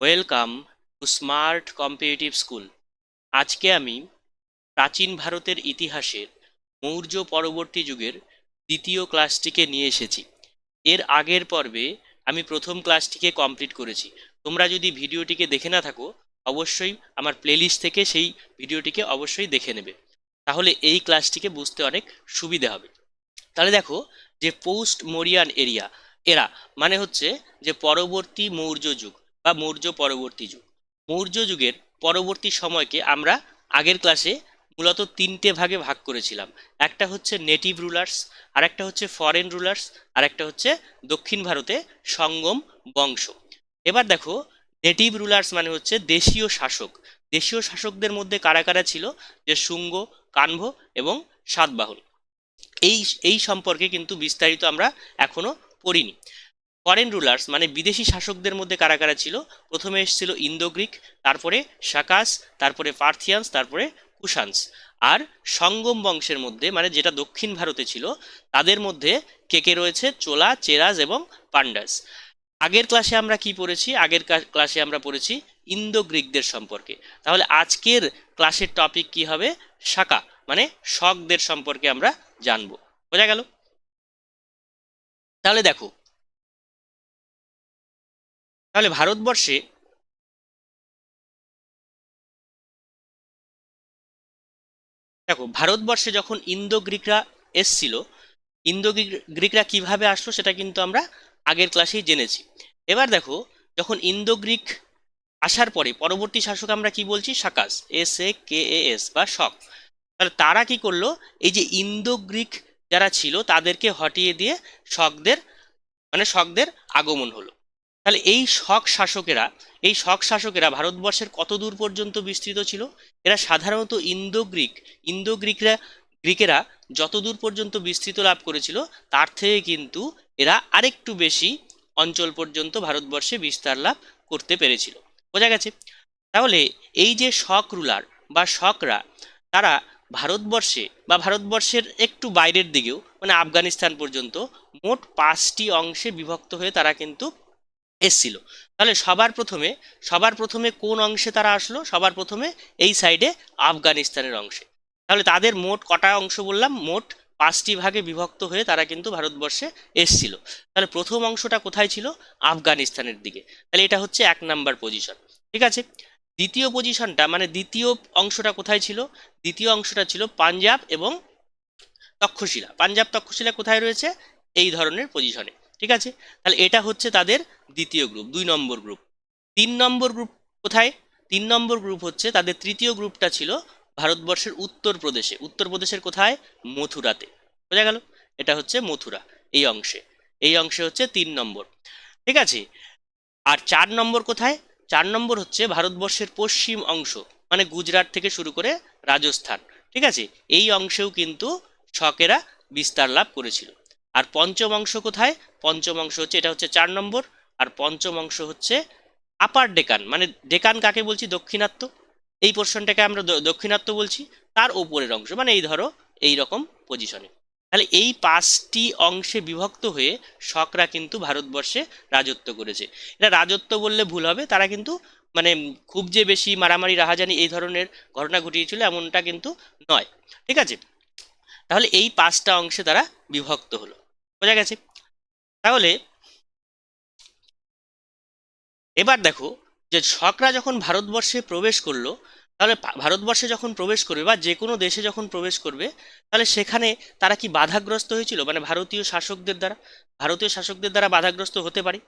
Welcome to smart competitive school. আজকে আমি প্রাচীন ভারতের ইতিহাসের মৌর্য পরবর্তী যুগের দ্বিতীয় ক্লাসটিকে নিয়ে এসেছি। এর আগের পর্বে আমি প্রথম ক্লাসটিকে কমপ্লিট করেছি। তোমরা যদি ভিডিওটিকে দেখে না থাকো, অবশ্যই আমার প্লেলিস্ট থেকে সেই ভিডিওটিকে অবশ্যই দেখে নেবে, তাহলে এই ক্লাসটিকে বুঝতে অনেক সুবিধে হবে। তাহলে দেখো, যে পোস্ট মৌরিয়ান এরা মানে হচ্ছে যে পরবর্তী মৌর্য যুগ বা মৌর্য পরবর্তী যুগ। মৌর্য যুগের পরবর্তী সময়কে আমরা আগের ক্লাসে মূলত তিনটে ভাগে ভাগ করেছিলাম। একটা হচ্ছে নেটিভ রুলার্স, আর একটা হচ্ছে ফরেন রুলার্স, আর একটা হচ্ছে দক্ষিণ ভারতে সঙ্গম বংশ। এবার দেখো, নেটিভ রুলার্স মানে হচ্ছে দেশীয় শাসক। দেশীয় শাসকদের মধ্যে কারা কারা ছিল? যে শুঙ্গ, কানভ এবং সাতবাহন। এই এই সম্পর্কে কিন্তু বিস্তারিত আমরা এখনো পড়িনি। ফরেন রুলার্স মানে বিদেশি শাসকদের মধ্যে কারা কারা ছিল? প্রথমে এসেছিল ইন্দো গ্রিক, তারপরে শাকাস, তারপরে পার্থিয়ান্স, তারপরে কুষাণস। আর সঙ্গম বংশের মধ্যে মানে যেটা দক্ষিণ ভারতে ছিল, তাদের মধ্যে কে কে রয়েছে? চোলা, চেরাজ এবং পান্ডাস। আগের ক্লাসে আমরা কি পড়েছি? আগের ক্লাসে আমরা পড়েছি ইন্দো গ্রিকদের সম্পর্কে। তাহলে আজকের ক্লাসের টপিক কি হবে? শাকা মানে শকদের সম্পর্কে আমরা জানবো। বোঝা গেল? তাহলে দেখো, তাহলে ভারতবর্ষে ভারতবর্ষে যখন ইন্দো গ্রিকরা এসছিল, ইন্দো গ্রিকরা কিভাবে আসলো সেটা কিন্তু আমরা আগের ক্লাসেই জেনেছি। এবার দেখো, যখন ইন্দো গ্রিক আসার পরে পরবর্তী শাসক আমরা কি বলছি? শাকাস, SAKAS বা শক। তাহলে তারা কি করলো? এই যে ইন্দো গ্রিক যারা ছিল তাদেরকে হটিয়ে দিয়ে শকদের শকদের আগমন হলো। তাহলে এই শক শাসকেরা ভারতবর্ষের কত দূর পর্যন্ত বিস্তৃত ছিল? এরা সাধারণত গ্রিকেরা যত দূর পর্যন্ত বিস্তৃত লাভ করেছিল, তার থেকে কিন্তু এরা আরেকটু বেশি অঞ্চল পর্যন্ত ভারতবর্ষে বিস্তার লাভ করতে পেরেছিল। বোঝা গেছে? তাহলে এই যে শক রুলার বা শকরা, তারা ভারতবর্ষে বা ভারতবর্ষের একটু বাইরের দিকেও মানে আফগানিস্তান পর্যন্ত মোট 5টি অংশে বিভক্ত হয়ে তারা কিন্তু এসছিল। তাহলে সবার প্রথমে কোন অংশে তারা আসলো? সবার প্রথমে এই সাইডে আফগানিস্তানের অংশে। তাহলে তাদের মোট কটা অংশ বললাম? মোট 5টি ভাগে বিভক্ত হয়ে তারা কিন্তু ভারতবর্ষে এসছিল। তাহলে প্রথম অংশটা কোথায় ছিল? আফগানিস্তানের দিকে। তাহলে এটা হচ্ছে 1 নাম্বার পজিশন। ঠিক আছে। দ্বিতীয় পজিশনটা মানে দ্বিতীয় অংশটা কোথায় ছিল? দ্বিতীয় অংশটা ছিল পাঞ্জাব এবং তক্ষশিলা। পাঞ্জাব তক্ষশিলা কোথায় রয়েছে? এই ধরনের পজিশনে। ঠিক আছে। তাহলে এটা হচ্ছে তাদের দ্বিতীয় গ্রুপ, 2 নম্বর গ্রুপ। 3 নম্বর গ্রুপ কোথায়? 3 নম্বর গ্রুপ হচ্ছে তাদের তৃতীয় গ্রুপটা ছিল ভারতবর্ষের উত্তরপ্রদেশে। উত্তরপ্রদেশের কোথায়? মথুরাতে। বোঝা গেল? এটা হচ্ছে মথুরা। এই অংশে হচ্ছে 3 নম্বর। ঠিক আছে। আর 4 নম্বর কোথায়? 4 নম্বর হচ্ছে ভারতবর্ষের পশ্চিম অংশ, মানে গুজরাট থেকে শুরু করে রাজস্থান। ঠিক আছে। এই অংশেও কিন্তু শকেরা বিস্তার লাভ করেছিল। আর পঞ্চম অংশ কোথায়? পঞ্চম অংশ হচ্ছে, এটা হচ্ছে 4 নম্বর। আর পঞ্চম অংশ হচ্ছে আপার ডেকান। মানে ডেকান কাকে বলছি? দক্ষিণাত্য। এই পোর্শনটাকে আমরা দক্ষিণাত্য বলছি। তার ওপরের অংশ মানে এই ধরো এই রকম পজিশনে। তাহলে এই 5টি অংশে বিভক্ত হয়ে শকরা কিন্তু ভারতবর্ষে রাজত্ব করেছে। এটা রাজত্ব বললে ভুল হবে, তারা কিন্তু মানে খুব যে বেশি মারামারি রাহাজানি এই ধরনের ঘটনা ঘটিয়েছিল এমনটা কিন্তু নয়। ঠিক আছে। তাহলে এই 5টা অংশে তারা বিভক্ত হলো। বোঝা গেছে? তাহলে এবার দেখো, যে শকরা যখন ভারতবর্ষে প্রবেশ করলো, তাহলে ভারতবর্ষে যখন প্রবেশ করবে বা যে কোনো দেশে যখন প্রবেশ করবে, তাহলে সেখানে তারা কি বাধাগ্রস্ত হয়েছিল? মানে ভারতীয় শাসকদের দ্বারা বাধাগ্রস্ত হতে পারে,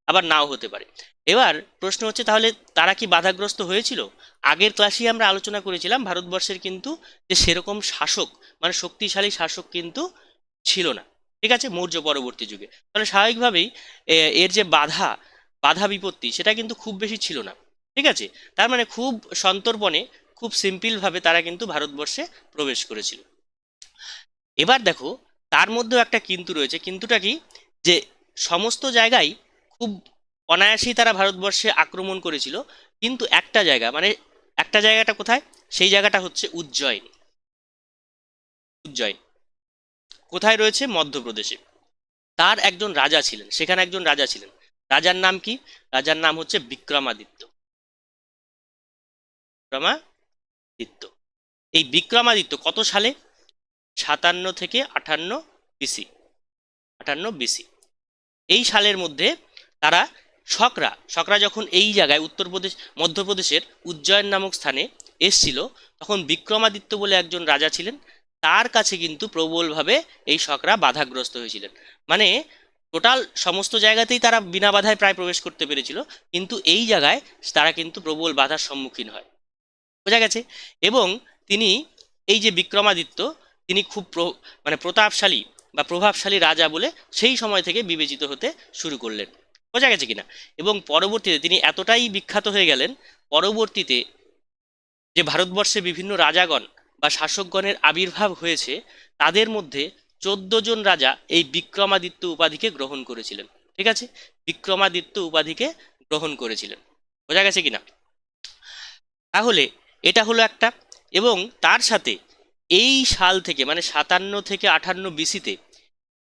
আবার নাও হতে পারে। এবার প্রশ্ন হচ্ছে, তাহলে তারা কি বাধাগ্রস্ত হয়েছিল? আগের ক্লাসেই আমরা আলোচনা করেছিলাম ভারতবর্ষের কিন্তু যে সেরকম শাসক মানে শক্তিশালী শাসক কিন্তু ছিল না। ঠিক আছে, মৌর্য পরবর্তী যুগে। তাহলে স্বাভাবিকভাবেই এর যে বাধা বাধা বিপত্তি সেটা কিন্তু খুব বেশি ছিল না। ঠিক আছে। তার মানে খুব সন্তর্পণে, খুব সিম্পলভাবে তারা কিন্তু ভারতবর্ষে প্রবেশ করেছিল। এবার দেখো, তার মধ্যেও একটা কিন্তু রয়েছে। কিন্তুটা কি? যে সমস্ত জায়গায় খুব অনায়াসেই তারা ভারতবর্ষে আক্রমণ করেছিল, কিন্তু একটা জায়গাটা কোথায়? সেই জায়গাটা হচ্ছে উজ্জয়িনী। উজ্জয়িনী কোথায় রয়েছে? মধ্যপ্রদেশে। সেখানে একজন রাজা ছিলেন। রাজার নাম কি? রাজার নাম হচ্ছে বিক্রমাদিত্য। বিক্রমাদিত্য। এই বিক্রমাদিত্য কত সালে? 57 থেকে 58 বিসি। 58 বিসি। এই সালের মধ্যে তারা শকরা যখন এই জায়গায় উত্তরপ্রদেশ মধ্যপ্রদেশের উজ্জয়ন নামক স্থানে এসছিল, তখন বিক্রমাদিত্য বলে একজন রাজা ছিলেন। তার কাছে কিন্তু প্রবলভাবে এই শকরা বাধাগ্রস্ত হয়েছিলেন। মানে টোটাল সমস্ত জায়গাতেই তারা বিনা বাধায় প্রায় প্রবেশ করতে পেরেছিল, কিন্তু এই জায়গায় তারা কিন্তু প্রবল বাধার সম্মুখীন হয়। বোঝা গেছে? এবং তিনি, এই যে বিক্রমাদিত্য, তিনি খুব মানে প্রতাপশালী বা প্রভাবশালী রাজা বলে সেই সময় থেকে বিবেচিত হতে শুরু করলেন। বোঝা গেছে কিনা? এবং পরবর্তীতে তিনি এতটাই বিখ্যাত হয়ে গেলেন, পরবর্তীতে যে ভারতবর্ষে বিভিন্ন রাজাগণ বা শাসকগণের আবির্ভাব হয়েছে, তাদের মধ্যে 14 জন রাজা এই বিক্রমাদিত্য উপাধিকে গ্রহণ করেছিলেন। ঠিক আছে? বিক্রমাদিত্য উপাধিকে গ্রহণ করেছিলেন। বোঝা গেছে কিনা? তাহলে এটা হলো একটা। এবং তার সাথে এই সাল থেকে মানে 57 থেকে 58 বিসিতে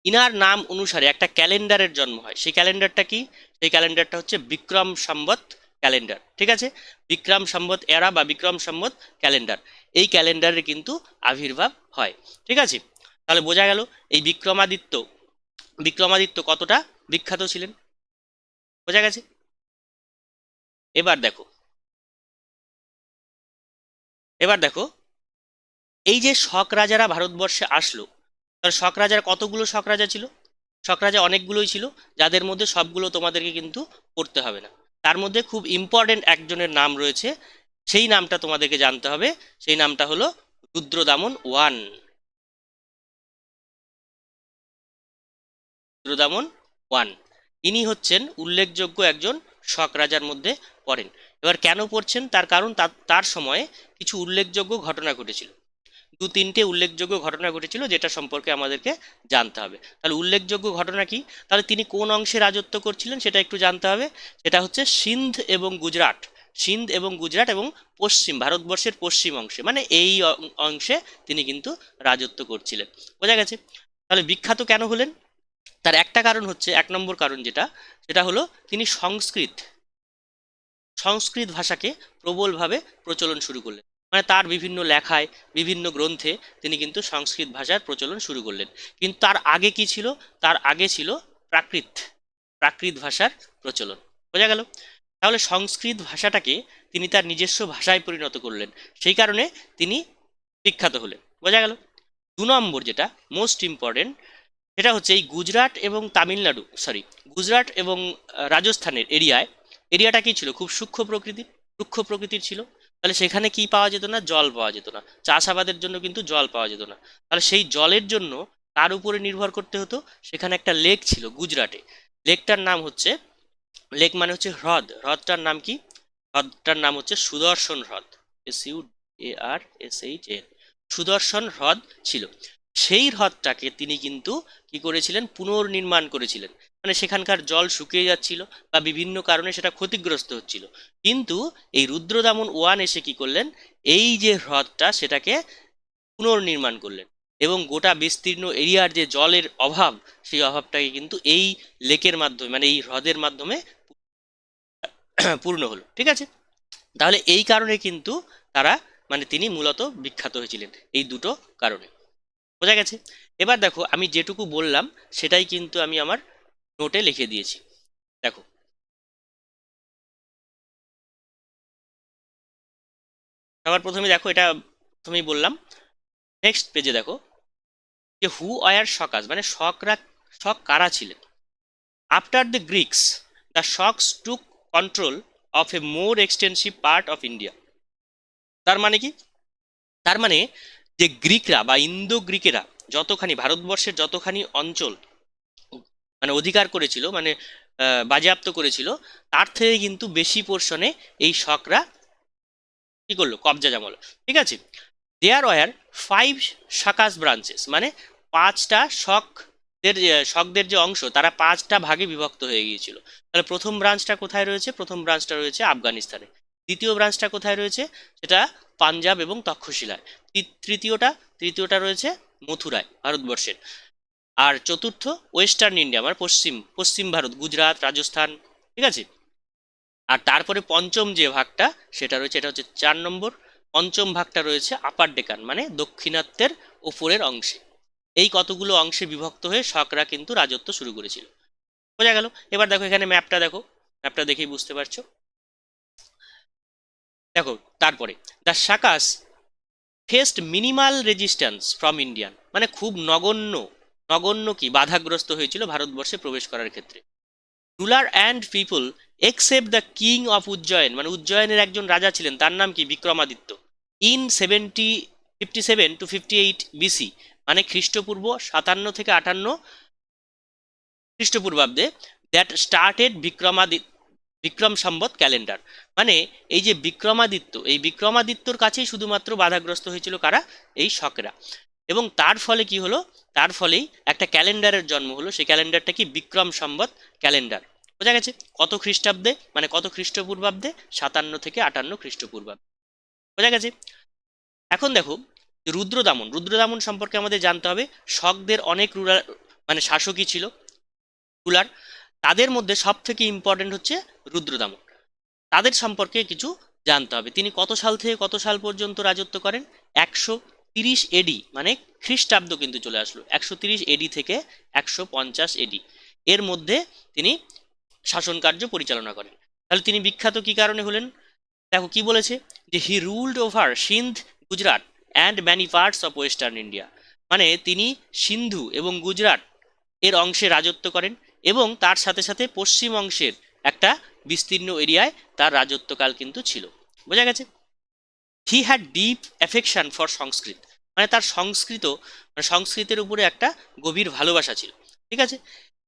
ইনার নাম অনুসারে একটা ক্যালেন্ডারের জন্ম হয়। সেই ক্যালেন্ডারটা কি? সেই ক্যালেন্ডারটা হচ্ছে বিক্রম সম্বত ক্যালেন্ডার। ঠিক আছে? বিক্রম সম্বত এরা বা বিক্রম সম্বত ক্যালেন্ডার, এই ক্যালেন্ডারের কিন্তু আবির্ভাব হয়। ঠিক আছে? তাহলে বোঝা গেল এই বিক্রমাদিত্য কতটা বিখ্যাত ছিলেন। বোঝা গেছে? এবার দেখো, এবার দেখো, এই যে শক রাজারা ভারতবর্ষে আসলো, তাহলে শক রাজার কতগুলো শক রাজা ছিল? শক রাজা অনেকগুলোই ছিল, যাদের মধ্যে সবগুলো তোমাদেরকে কিন্তু পড়তে হবে না। তার মধ্যে খুব ইম্পর্টেন্ট একজনের নাম রয়েছে, সেই নামটা তোমাদেরকে জানতে হবে। সেই নামটা হলো রুদ্রদামন 1। রুদ্রদামন 1 ইনি হচ্ছেন উল্লেখযোগ্য একজন শক রাজার মধ্যে পড়েন। এবার কেন পড়ছেন? তার কারণ তার সময়ে কিছু উল্লেখযোগ্য ঘটনা ঘটেছিল। 2-3টে উল্লেখযোগ্য ঘটনা ঘটেছিল, যেটা সম্পর্কে আমাদেরকে জানতে হবে। তাহলে উল্লেখযোগ্য ঘটনা কি? তাহলে তিনি কোন অংশে রাজত্ব করছিলেন সেটা একটু জানতে হবে। সেটা হচ্ছে সিন্ধ এবং গুজরাট। সিন্ধ এবং গুজরাট এবং ভারতবর্ষের পশ্চিম অংশে, মানে এই অংশে তিনি কিন্তু রাজত্ব করছিলেন। বোঝা গেছে? তাহলে বিখ্যাত কেন হলেন? তার একটা কারণ হচ্ছে, 1 নম্বর কারণ যেটা, সেটা হলো তিনি সংস্কৃত সংস্কৃত ভাষাকে প্রবলভাবে প্রচলন শুরু করলেন। মানে তার বিভিন্ন লেখায়, বিভিন্ন গ্রন্থে তিনি কিন্তু সংস্কৃত ভাষার প্রচলন শুরু করলেন। কিন্তু তার আগে কি ছিল? তার আগে ছিল প্রাকৃত প্রাকৃত ভাষার প্রচলন। বোঝা গেল? তাহলে সংস্কৃত ভাষাটাকে তিনি তার নিজস্ব ভাষায় পরিণত করলেন, সেই কারণে তিনি বিখ্যাত হলেন। বোঝা গেল? 2 নম্বর যেটা মোস্ট ইম্পর্টেন্ট, সেটা হচ্ছে এই গুজরাট এবং তামিলনাড়ু, সরি, গুজরাট এবং রাজস্থানের এরিয়াটা কি ছিল? খুব রুক্ষ প্রকৃতির ছিল। তাহলে সেখানে কি পাওয়া যেত না? জল পাওয়া যেত না। চাষাবাদের জন্য কিন্তু জল পাওয়া যেত না। তাহলে সেই জলের জন্য তার উপরে নির্ভর করতে হতো। সেখানে একটা লেক ছিল গুজরাটে। লেকটার নাম হচ্ছে, লেক মানে হচ্ছে হ্রদ, হ্রদটার নাম কি? হ্রদটার নাম হচ্ছে সুদর্শন হ্রদ। SUDARSHN, সুদর্শন হ্রদ ছিল। সেই হ্রদটাকে তিনি কিন্তু কি করেছিলেন? পুনর্নির্মাণ করেছিলেন। মানে সেখানকার জল শুকিয়ে যাচ্ছিল বা বিভিন্ন কারণে সেটা ক্ষতিগ্রস্ত হচ্ছিল। কিন্তু এই রুদ্রদামন 1 এসে কি করলেন? এই যে হ্রদটা, সেটাকে পুনর্নির্মাণ করলেন। এবং গোটা বিস্তীর্ণ এরিয়ার যে জলের অভাব, সেই অভাবটাকে কিন্তু এই লেকের মাধ্যমে, মানে এই হ্রদের মাধ্যমে পূর্ণ হলো। ঠিক আছে? তাহলে এই কারণে কিন্তু তারা, মানে তিনি মূলত বিখ্যাত হয়েছিলেন এই দুটো কারণে। বোঝা গেছে? এবার দেখো, আমি যেটুকু বললাম সেটাই কিন্তু আমি আমার নোটে লিখে দিয়েছি। দেখো, সবার প্রথমে দেখো, এটা প্রথমেই বললাম। নেক্সট পেজে দেখো যে হু আয়ার শকাস, মানে শক কারা ছিলেন? After the Greeks, the shocks took control of A more extensive part of India. তার মানে কি? তার মানে যে গ্রিকরা বা ইন্দো গ্রিকেরা যতখানি ভারতবর্ষের যতখানি অঞ্চল মানে অধিকার করেছিল, মানে বাজেয়াপ্ত করেছিল, তার থেকে কিন্তু বেশি পোর্শনে এই শকরা কি করলো? কবজা জমালো। ঠিক আছে? দেয়ার ওয়ার 5 শাকাস ব্রাঞ্চেস, মানে 5টা শকদের যে অংশ, তারা 5টা ভাগে বিভক্ত হয়ে গিয়েছিল। তাহলে প্রথম ব্রাঞ্চটা কোথায় রয়েছে? প্রথম ব্রাঞ্চটা রয়েছে আফগানিস্তানে। দ্বিতীয় ব্রাঞ্চটা কোথায় রয়েছে? সেটা পাঞ্জাব এবং তক্ষশিলায়। তৃতীয়টা রয়েছে মথুরায়, ভারতবর্ষের। আর চতুর্থ ওয়েস্টার্ন ইন্ডিয়া, মানে পশ্চিম পশ্চিম ভারত, গুজরাট, রাজস্থান, ঠিক আছে। আর তারপরে পঞ্চম যে ভাগটা সেটা রয়েছে, এটা হচ্ছে 4 নম্বর। পঞ্চম ভাগটা রয়েছে আপার ডেকান, মানে দক্ষিণাত্যের ওপরের অংশে। এই কতগুলো অংশে বিভক্ত হয়ে শকরা কিন্তু রাজত্ব শুরু করেছিল। বোঝা গেল? এবার দেখো এখানে ম্যাপটা দেখো, ম্যাপটা দেখেই বুঝতে পারছো। দেখো তারপরে the Shakas faced minimal resistance from Indian, মানে খুব নগণ্য, নগণ্য কি বাধাগ্রস্ত হয়েছিল ভারতবর্ষে প্রবেশ করার ক্ষেত্রে। Ruler and people except the king of Ujjain, মানে উজ্জয়নের একজন রাজা ছিলেন, তার নাম কি বিক্রমাদিত্য। ইন 57 to 58 বিসি, মানে খ্রিস্টপূর্ব 57 থেকে 58 খ্রিস্টপূর্বাব্দে, দ্যাট স্টার্টেড বিক্রম সম্বত ক্যালেন্ডার। মানে এই যে বিক্রমাদিত্য, এই বিক্রমাদিত্যর কাছেই শুধুমাত্র বাধাগ্রস্ত হয়েছিল কারা? এই শকেরা। এবং তার ফলে কি হলো? তার ফলেই একটা ক্যালেন্ডারের জন্ম হলো। সেই ক্যালেন্ডারটা কি? বিক্রম সম্বত ক্যালেন্ডার। বোঝা গেছে? কত খ্রিস্টাব্দে, মানে কত খ্রিস্টপূর্বাব্দে? 57 থেকে 58 খ্রিস্টপূর্বাব্দে। বোঝা গেছে? এখন দেখো রুদ্রদামন, রুদ্রদামন সম্পর্কে আমাদের জানতে হবে। শকদের অনেক রুলার, মানে শাসকই ছিল, রুলার। তাদের মধ্যে সব থেকে ইম্পর্টেন্ট হচ্ছে রুদ্রদামন। তাদের সম্পর্কে কিছু জানতে হবে। তিনি কত সাল থেকে কত সাল পর্যন্ত রাজত্ব করেন? 130 এডি, মানে খ্রিস্টাব্দ কিন্তু চলে আসলো, 130 এডি থেকে 150 এডি এর মধ্যে তিনি শাসন কার্য পরিচালনা করেন। তাহলে তিনি বিখ্যাত কি কারণে হলেন? দেখো কি বলেছে, যে he ruled over Sindh, Gujarat and many parts of western India, মানে তিনি সিন্ধু এবং গুজরাট এর অংশে রাজত্ব করেন, এবং তার সাথে সাথে পশ্চিম অংশের একটা বিস্তীর্ণ এরিয়ায় তার রাজত্বকাল কিন্তু ছিল। বোঝা গেছে? He had deep affection for Sanskrit, মানে তার সংস্কৃত, মানে সংস্কৃতের উপরে একটা গভীর ভালোবাসা ছিল। ঠিক আছে।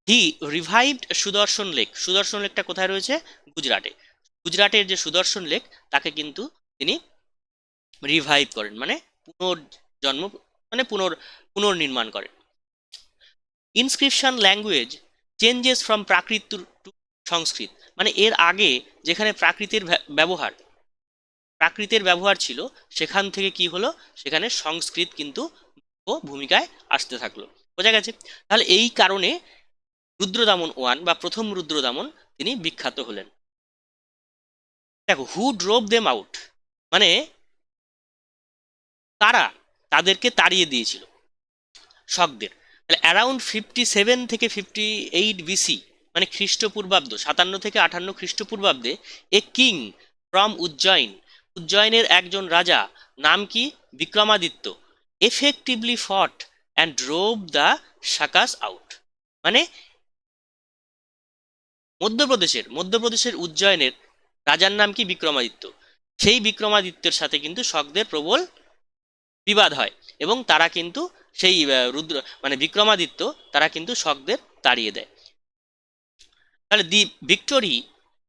হি রিভাইভড সুদর্শন লেক, সুদর্শন লেকটা কোথায় রয়েছে? গুজরাটে। গুজরাটের যে সুদর্শন লেক, তাকে কিন্তু তিনি রিভাইভ করেন, মানে পুনর্জন্ম, মানে পুনর্নির্মাণ করেন। Inscription language changes from Prakrit to Sanskrit, মানে এর আগে যেখানে প্রাকৃতের ব্যবহার ছিল, সেখান থেকে কি হলো? সেখানে সংস্কৃত কিন্তু ভূমিকায় আসতে থাকলো। বোঝা গেছে? তাহলে এই কারণে রুদ্রদামন ওয়ান বা প্রথম রুদ্রদামন তিনি বিখ্যাত হলেন। দেখো হু ড্রোভ দেম আউট, মানে কারা তাদেরকে তাড়িয়ে দিয়েছিল শকদের। তাহলে অ্যারাউন্ড 57 থেকে 58 বিসি, মানে খ্রিস্টপূর্বাব্দ 57 থেকে 58 খ্রিস্টপূর্বাব্দে, এ কিং ফ্রম উজ্জয়ন, উজ্জয়নের একজন রাজা, নাম কি? বিক্রমাদিত্য, এফেক্টিভলি ফট অ্যান্ড ড্রোভ দ্য শাকাস আউট, মানে মধ্যপ্রদেশের উজ্জয়নের রাজার নাম কি? বিক্রমাদিত্য। সেই বিক্রমাদিত্যের সাথে কিন্তু শকদের প্রবল বিবাদ হয়, এবং তারা কিন্তু সেই মানে বিক্রমাদিত্য, তারা কিন্তু শকদের তাড়িয়ে দেয়। তাহলে দি ভিক্টোরি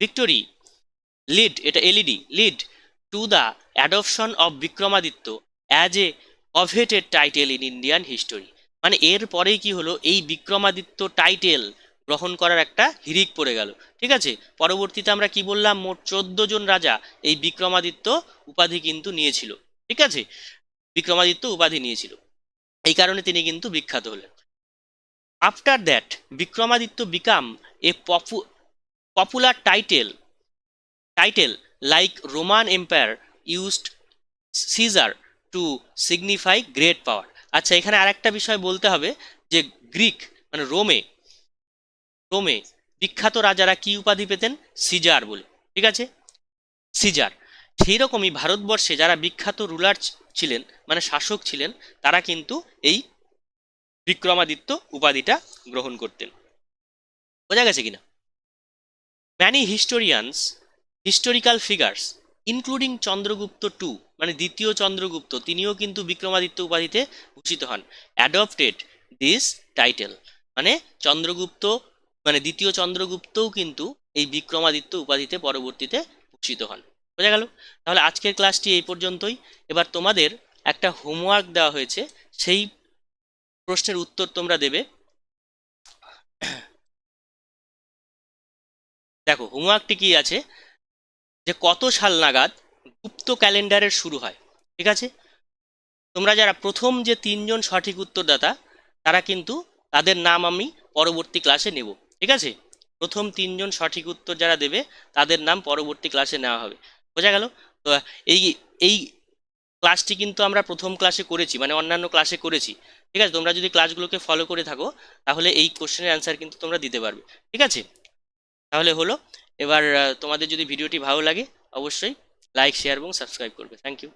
ভিক্টোরি লিড, এটা LED, lead to the adoption of Vikramaditya as a coveted title in Indian history, মানে এর পরেই কি হলো? এই বিক্রমাদিত্য টাইটেল গ্রহণ করার একটা হিড়িক পড়ে গেল। ঠিক আছে। পরবর্তীতে আমরা কি বললাম? মোট 14 জন রাজা এই বিক্রমাদিত্য উপাধি কিন্তু নিয়েছিল। ঠিক আছে, বিক্রমাদিত্য উপাধি নিয়েছিল, এই কারণে তিনি কিন্তু বিখ্যাত হলেন। After that Vikramaditya became a popular title like Roman empire used Caesar to signify great power. আচ্ছা, এখানে আরেকটা বিষয় বলতে হবে, যে গ্রিক, মানে রোমে বিখ্যাত রাজারা কি উপাধি পেতেন? সিজার বলে। ঠিক আছে, সিজার। সেই রকমই ভারতবর্ষে যারা বিখ্যাত রুলার ছিলেন, মানে শাসক ছিলেন, তারা কিন্তু এই বিক্রমাদিত্য উপাধিটা গ্রহণ করতেন। বোঝা গেছে কিনা? Many historical figures including Chandragupta two, মানে দ্বিতীয় চন্দ্রগুপ্ত, তিনিও কিন্তু বিক্রমাদিত্য উপাধিতে ভূষিত হন, অ্যাডপ্টেড দিস টাইটেল, মানে চন্দ্রগুপ্ত, মানে দ্বিতীয় চন্দ্রগুপ্তও কিন্তু এই বিক্রমাদিত্য উপাধিতে পরবর্তীতে ভূষিত হন। বোঝা গেল? তাহলে আজকের ক্লাসটি এই পর্যন্তই। এবার তোমাদের একটা হোমওয়ার্ক দেওয়া হয়েছে, সেই প্রশ্নের উত্তর তোমরা দেবে। দেখো হোমওয়ার্কটি কি আছে, যে কত সাল নাগাদ গুপ্ত ক্যালেন্ডারের শুরু হয়। ঠিক আছে, তোমরা যারা প্রথম যে 3জন সঠিক উত্তরদাতা, তারা কিন্তু, তাদের নাম আমি পরবর্তী ক্লাসে নেব। ঠিক আছে, প্রথম 3জন সঠিক উত্তর যারা দেবে তাদের নাম পরবর্তী ক্লাসে নেওয়া হবে। বোঝা গেল? তো এই এই ক্লাসটি কিন্তু আমরা প্রথম ক্লাসে করেছি, মানে অন্যান্য ক্লাসে করেছি। ঠিক আছে, তোমরা যদি ক্লাসগুলোকে ফলো করে থাকো তাহলে এই কোশ্চেনের অ্যান্সার কিন্তু তোমরা দিতে পারবে। ঠিক আছে, তাহলে হলো। এবার তোমাদের যদি ভিডিওটি ভালো লাগে অবশ্যই লাইক, শেয়ার এবং সাবস্ক্রাইব করবে। Thank you.